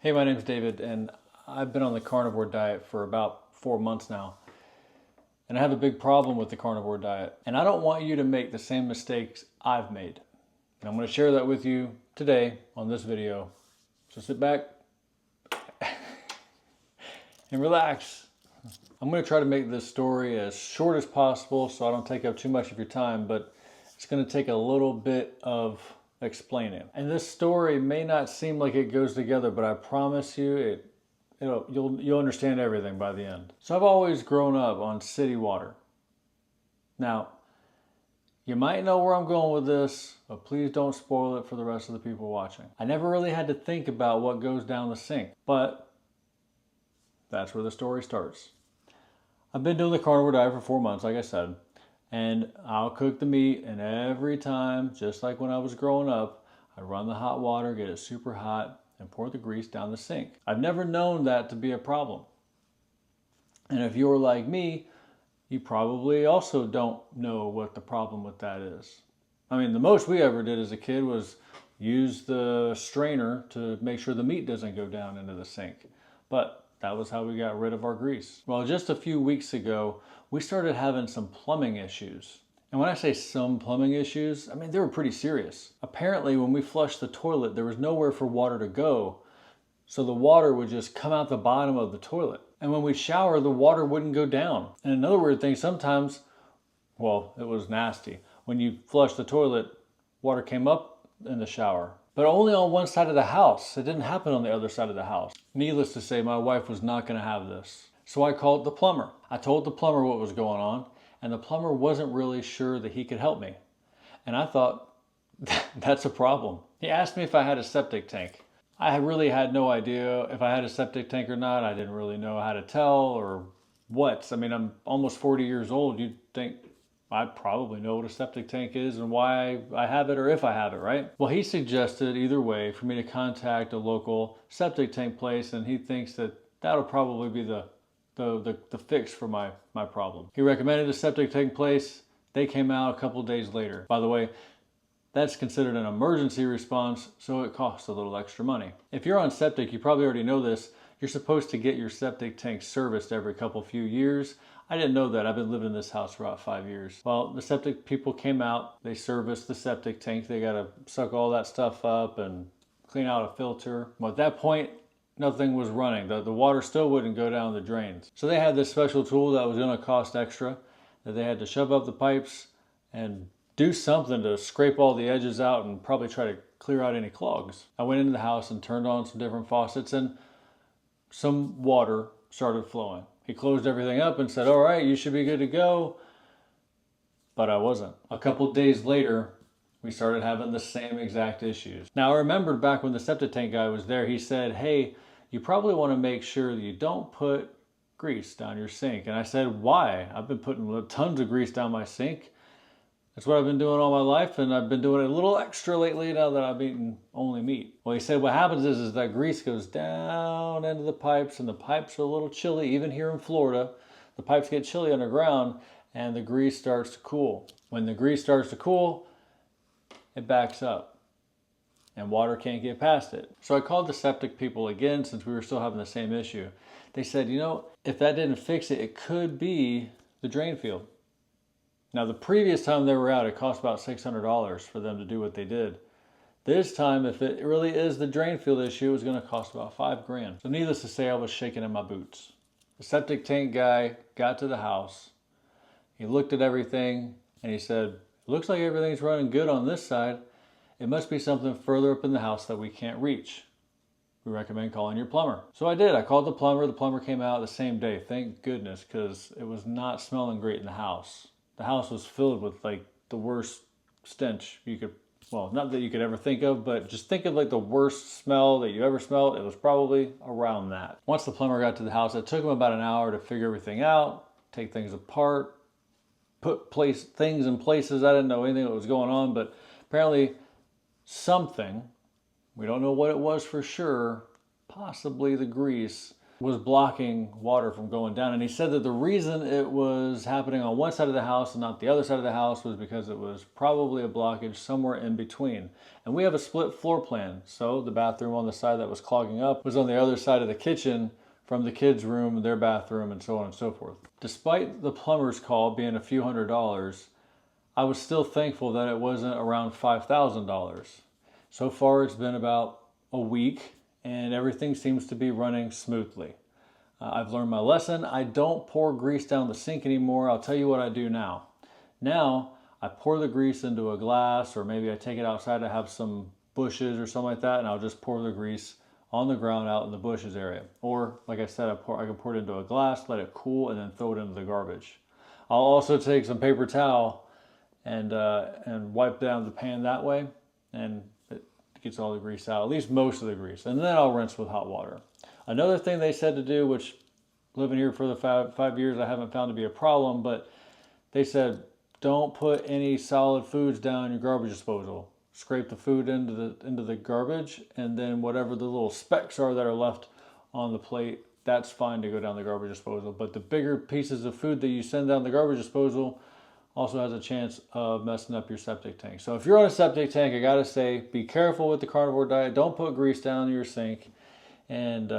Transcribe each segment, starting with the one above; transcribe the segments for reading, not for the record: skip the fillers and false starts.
Hey, my name's David, and I've been on the carnivore diet for about 4 months now. And I have a big problem with the carnivore diet. And I don't want you to make the same mistakes I've made. And I'm going to share that with you today on this video. So sit back and relax. I'm going to try to make this story as short as possible so I don't take up too much of your time, but it's going to take a little bit of explaining. And this story may not seem like it goes together, but I promise you you'll understand everything by the end. So I've always grown up on city water. Now, you might know where I'm going with this, but please don't spoil it for the rest of the people watching. I never really had to think about what goes down the sink, but that's where the story starts. I've been doing the carnivore diet for 4 months, like I said, and I'll cook the meat, and every time, just like when I was growing up, I'd run the hot water, get it super hot, and pour the grease down the sink. I've never known that to be a problem. And if you're like me, you probably also don't know what the problem with that is. I mean, the most we ever did as a kid was use the strainer to make sure the meat doesn't go down into the sink. But that was how we got rid of our grease. Well, just a few weeks ago, we started having some plumbing issues. And when I say some plumbing issues, I mean, they were pretty serious. Apparently, when we flushed the toilet, there was nowhere for water to go. So the water would just come out the bottom of the toilet. And when we shower, the water wouldn't go down. And another weird thing, sometimes, well, it was nasty. When you flush the toilet, water came up in the shower, but only on one side of the house. It didn't happen on the other side of the house. Needless to say, my wife was not going to have this. So I called the plumber. I told the plumber what was going on, and the plumber wasn't really sure that he could help me. And I thought, that's a problem. He asked me if I had a septic tank. I really had no idea if I had a septic tank or not. I didn't really know how to tell or what. I mean, I'm almost 40 years old. You'd think I probably know what a septic tank is and why I have it or if I have it, right? Well, he suggested either way for me to contact a local septic tank place, and he thinks that that'll probably be the fix for my problem. He recommended a septic tank place. They came out a couple days later. By the way, that's considered an emergency response, so it costs a little extra money. If you're on septic, you probably already know this. You're supposed to get your septic tank serviced every few years. I didn't know that. I've been living in this house for about 5 years. Well, the septic people came out. They serviced the septic tank. They got to suck all that stuff up and clean out a filter. Well, at that point, nothing was running. The water still wouldn't go down the drains. So they had this special tool that was going to cost extra, that they had to shove up the pipes and do something to scrape all the edges out and probably try to clear out any clogs. I went into the house and turned on some different faucets, and some water started flowing. He closed everything up and said, all right, you should be good to go. But I wasn't. A couple days later, we started having the same exact issues. Now, I remembered back when the septic tank guy was there, he said, hey, you probably want to make sure that you don't put grease down your sink. And I said, why? I've been putting tons of grease down my sink. That's what I've been doing all my life, and I've been doing it a little extra lately now that I've eaten only meat. Well, he said what happens is that grease goes down into the pipes, and the pipes are a little chilly. Even here in Florida, the pipes get chilly underground, and the grease starts to cool. When the grease starts to cool, it backs up, and water can't get past it. So I called the septic people again since we were still having the same issue. They said, you know, if that didn't fix it, it could be the drain field. Now, the previous time they were out, it cost about $600 for them to do what they did. This time, if it really is the drain field issue, it was going to cost about $5,000. So needless to say, I was shaking in my boots. The septic tank guy got to the house. He looked at everything and he said, it looks like everything's running good on this side. It must be something further up in the house that we can't reach. We recommend calling your plumber. So I did. I called the plumber. The plumber came out the same day. Thank goodness, because it was not smelling great in the house. The house was filled with like the worst stench you could, well, not that you could ever think of, but just think of like the worst smell that you ever smelled. It was probably around that. Once the plumber got to the house, it took him about an hour to figure everything out, take things apart, put things in places. I didn't know anything that was going on, but apparently something, we don't know what it was for sure, possibly the grease, was blocking water from going down. And he said that the reason it was happening on one side of the house and not the other side of the house was because it was probably a blockage somewhere in between. And we have a split floor plan, so the bathroom on the side that was clogging up was on the other side of the kitchen from the kids' room, their bathroom, and so on and so forth. Despite the plumber's call being a few $100s, I was still thankful that it wasn't around $5,000. So far it's been about a week and everything seems to be running smoothly. I've learned my lesson. I don't pour grease down the sink anymore. I'll tell you what I do now. Now I pour the grease into a glass, or maybe I take it outside to have some bushes or something like that, and I'll just pour the grease on the ground out in the bushes area. Or like I said, I can pour it into a glass, let it cool, and then throw it into the garbage. I'll also take some paper towel and wipe down the pan that way, and it gets all the grease out, at least most of the grease. And then I'll rinse with hot water. Another thing they said to do, which living here for the five years I haven't found to be a problem, but they said don't put any solid foods down in your garbage disposal. Scrape the food into the garbage, and then whatever the little specks are that are left on the plate, that's fine to go down the garbage disposal. But the bigger pieces of food that you send down the garbage disposal also has a chance of messing up your septic tank. So if you're on a septic tank, I gotta say, be careful with the carnivore diet. Don't put grease down in your sink. And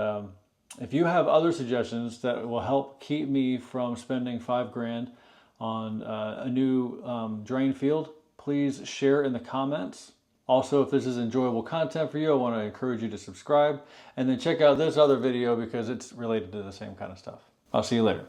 if you have other suggestions that will help keep me from spending $5 grand on a new drain field, please share in the comments. Also, if this is enjoyable content for you, I want to encourage you to subscribe and then check out this other video because it's related to the same kind of stuff. I'll see you later.